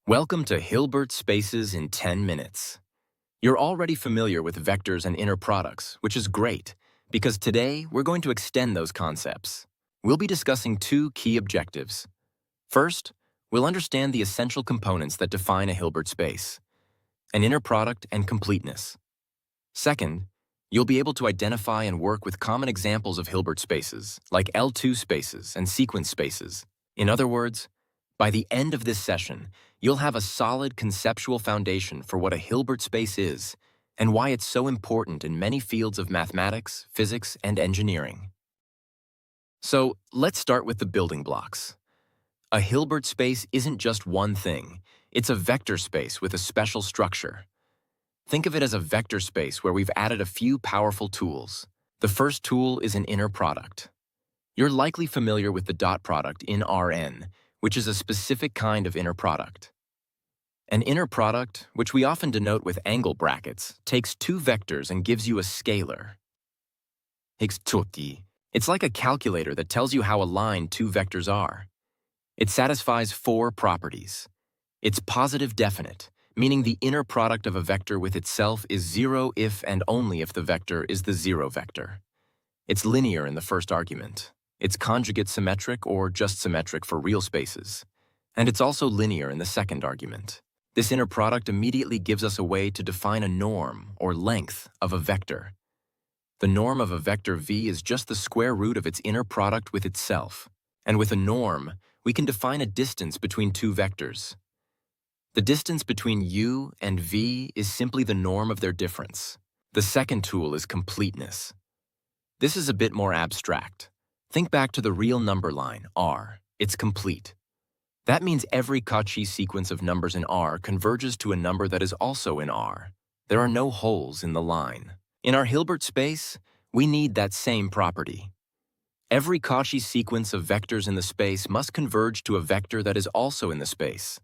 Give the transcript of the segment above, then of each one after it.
Welcome to Hilbert Spaces in 10 minutes. You're already familiar with vectors and inner products, which is great, because today we're going to extend those concepts. We'll be discussing two key objectives. First, we'll understand the essential components that define a Hilbert space, an inner product and completeness. Second, you'll be able to identify and work with common examples of Hilbert spaces, like L2 spaces and sequence spaces. In other words, by the end of this session, you'll have a solid conceptual foundation for what a Hilbert space is and why it's so important in many fields of mathematics, physics, and engineering. So let's start with the building blocks. A Hilbert space isn't just one thing. It's a vector space with a special structure. Think of it as a vector space where we've added a few powerful tools. The first tool is an inner product. You're likely familiar with the dot product in Rn, which is a specific kind of inner product. An inner product, which we often denote with angle brackets, takes two vectors and gives you a scalar. It's like a calculator that tells you how aligned two vectors are. It satisfies four properties. It's positive definite, meaning the inner product of a vector with itself is zero if and only if the vector is the zero vector. It's linear in the first argument. It's conjugate symmetric or just symmetric for real spaces. And it's also linear in the second argument. This inner product immediately gives us a way to define a norm, or length, of a vector. The norm of a vector v is just the square root of its inner product with itself. And with a norm, we can define a distance between two vectors. The distance between u and v is simply the norm of their difference. The second tool is completeness. This is a bit more abstract. Think back to the real number line, R. It's complete. That means every Cauchy sequence of numbers in R converges to a number that is also in R. There are no holes in the line. In our Hilbert space, we need that same property. Every Cauchy sequence of vectors in the space must converge to a vector that is also in the space.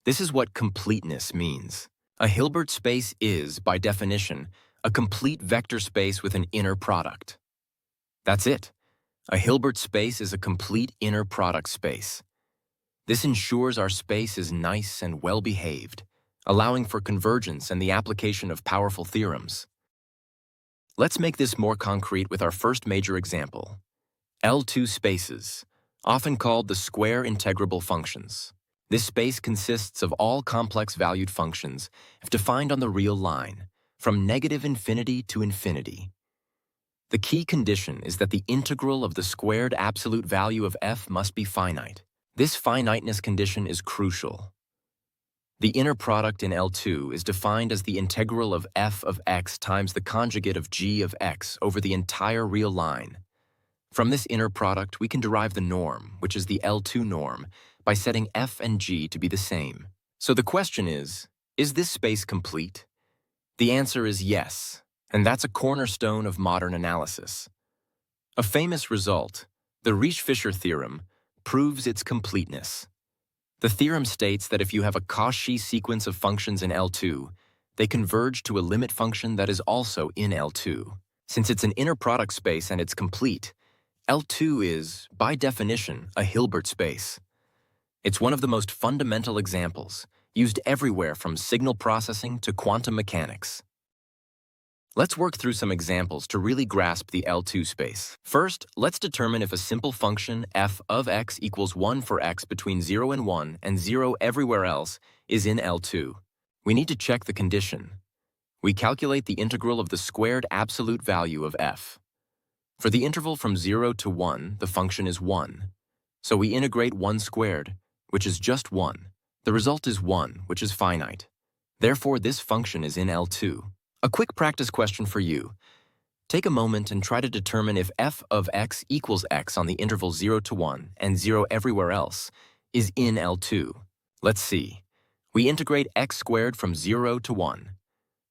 This is what completeness means. A Hilbert space is, by definition, a complete vector space with an inner product. That's it. A Hilbert space is a complete inner product space. This ensures our space is nice and well-behaved, allowing for convergence and the application of powerful theorems. Let's make this more concrete with our first major example. L2 spaces, often called the square integrable functions. This space consists of all complex-valued functions if defined on the real line, from negative infinity to infinity. The key condition is that the integral of the squared absolute value of f must be finite. This finiteness condition is crucial. The inner product in L2 is defined as the integral of f of x times the conjugate of g of x over the entire real line. From this inner product, we can derive the norm, which is the L2 norm, by setting f and g to be the same. So the question is this space complete? The answer is yes. And that's a cornerstone of modern analysis. A famous result, the Riesch-Fisher theorem, proves its completeness. The theorem states that if you have a Cauchy sequence of functions in L2, they converge to a limit function that is also in L2. Since it's an inner product space and it's complete, L2 is, by definition, a Hilbert space. It's one of the most fundamental examples, used everywhere from signal processing to quantum mechanics. Let's work through some examples to really grasp the L2 space. First, let's determine if a simple function f of x equals 1 for x between 0 and 1 and 0 everywhere else is in L2. We need to check the condition. We calculate the integral of the squared absolute value of f. For the interval from 0 to 1, the function is 1. So we integrate 1 squared, which is just 1. The result is 1, which is finite. Therefore, this function is in L2. A quick practice question for you. Take a moment and try to determine if f of x equals x on the interval 0 to 1 and 0 everywhere else is in L2. Let's see. We integrate x squared from 0 to 1.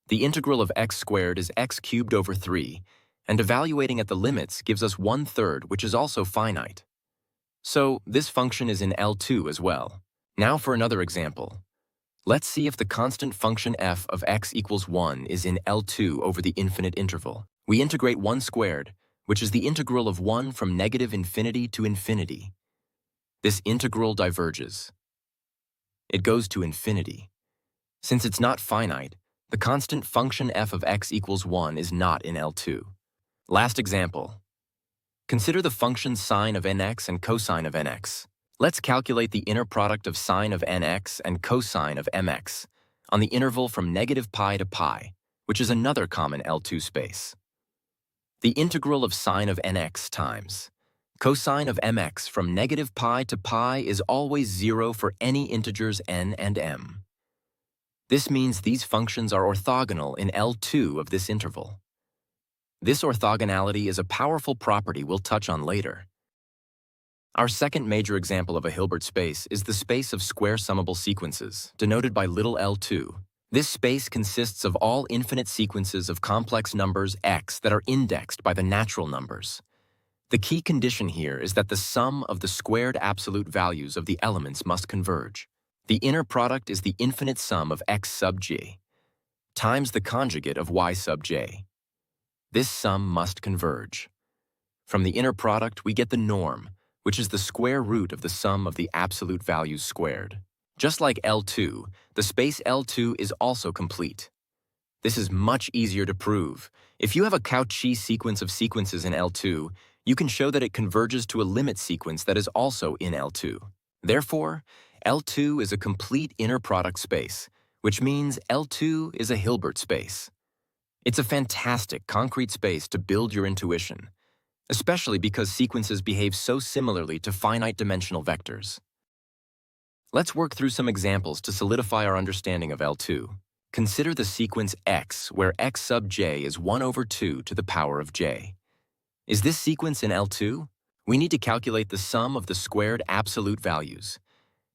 The integral of x squared is x cubed over 3, and evaluating at the limits gives us 1/3, which is also finite. So this function is in L2 as well. Now for another example. Let's see if the constant function f of x equals 1 is in L2 over the infinite interval. We integrate 1 squared, which is the integral of 1 from negative infinity to infinity. This integral diverges. It goes to infinity. Since it's not finite, the constant function f of x equals 1 is not in L2. Last example. Consider the functions sine of nx and cosine of nx. Let's calculate the inner product of sine of nx and cosine of mx on the interval from negative pi to pi, which is another common L2 space. The integral of sine of nx times cosine of mx from negative pi to pi is always 0 for any integers n and m. This means these functions are orthogonal in L2 of this interval. This orthogonality is a powerful property we'll touch on later. Our second major example of a Hilbert space is the space of square summable sequences, denoted by little l2. This space consists of all infinite sequences of complex numbers x that are indexed by the natural numbers. The key condition here is that the sum of the squared absolute values of the elements must converge. The inner product is the infinite sum of x sub j times the conjugate of y sub j. This sum must converge. From the inner product, we get the norm, which is the square root of the sum of the absolute values squared. Just like L2, the space L2 is also complete. This is much easier to prove. If you have a Cauchy sequence of sequences in L2, you can show that it converges to a limit sequence that is also in L2. Therefore, L2 is a complete inner product space, which means L2 is a Hilbert space. It's a fantastic concrete space to build your intuition, especially because sequences behave so similarly to finite dimensional vectors. Let's work through some examples to solidify our understanding of L2. Consider the sequence x, where x sub j is 1 over 2 to the power of j. Is this sequence in L2? We need to calculate the sum of the squared absolute values.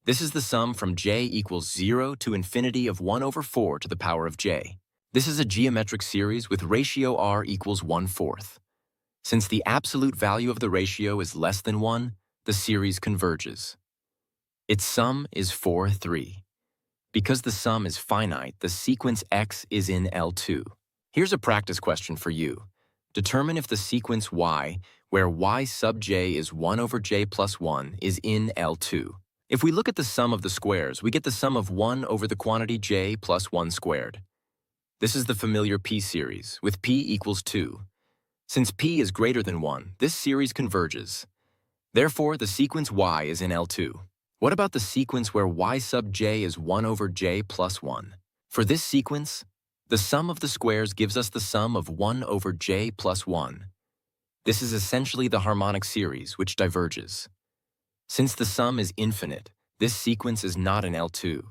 This is the sum from j equals 0 to infinity of 1 over 4 to the power of j. This is a geometric series with ratio r equals 1/4. Since the absolute value of the ratio is less than 1, the series converges. Its sum is 4, 3. Because the sum is finite, the sequence x is in L2. Here's a practice question for you. Determine if the sequence y, where y sub j is 1 over j plus 1, is in L2. If we look at the sum of the squares, we get the sum of 1 over the quantity j plus 1 squared. This is the familiar p series, with p equals 2. Since p is greater than 1, this series converges. Therefore, the sequence y is in L2. What about the sequence where y sub j is 1 over j plus 1? For this sequence, the sum of the squares gives us the sum of 1 over j plus 1. This is essentially the harmonic series, which diverges. Since the sum is infinite, this sequence is not in L2.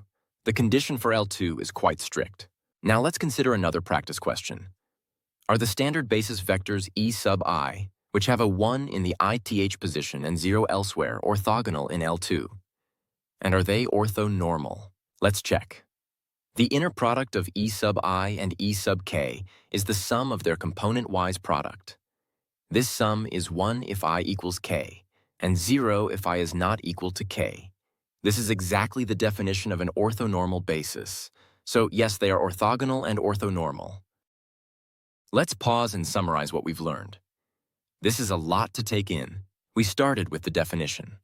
The condition for L2 is quite strict. Now let's consider another practice question. Are the standard basis vectors e sub I, which have a 1 in the ith position and 0 elsewhere, orthogonal in L2? And are they orthonormal? Let's check. The inner product of e sub I and e sub k is the sum of their component-wise product. This sum is 1 if I equals k, and 0 if I is not equal to k. This is exactly the definition of an orthonormal basis. So yes, they are orthogonal and orthonormal. Let's pause and summarize what we've learned. This is a lot to take in. We started with the definition.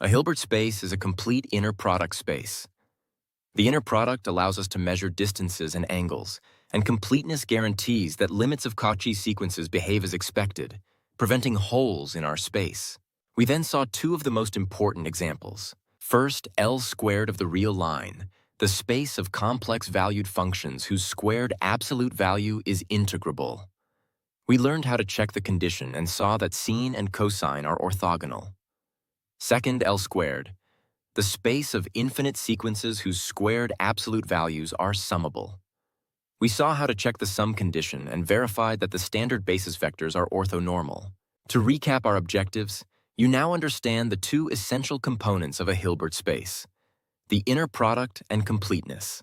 A Hilbert space is a complete inner product space. The inner product allows us to measure distances and angles, and completeness guarantees that limits of Cauchy sequences behave as expected, preventing holes in our space. We then saw two of the most important examples. First, L squared of the real line, the space of complex valued functions whose squared absolute value is integrable. We learned how to check the condition and saw that sine and cosine are orthogonal. Second, L squared, the space of infinite sequences whose squared absolute values are summable. We saw how to check the sum condition and verified that the standard basis vectors are orthonormal. To recap our objectives, you now understand the two essential components of a Hilbert space: the inner product and completeness.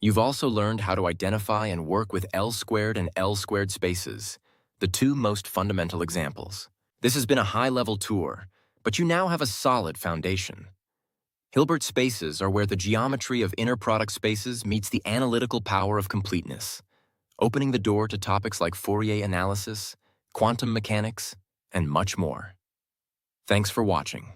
You've also learned how to identify and work with L squared and L squared spaces, the two most fundamental examples. This has been a high-level tour, but you now have a solid foundation. Hilbert spaces are where the geometry of inner product spaces meets the analytical power of completeness, opening the door to topics like Fourier analysis, quantum mechanics, and much more. Thanks for watching.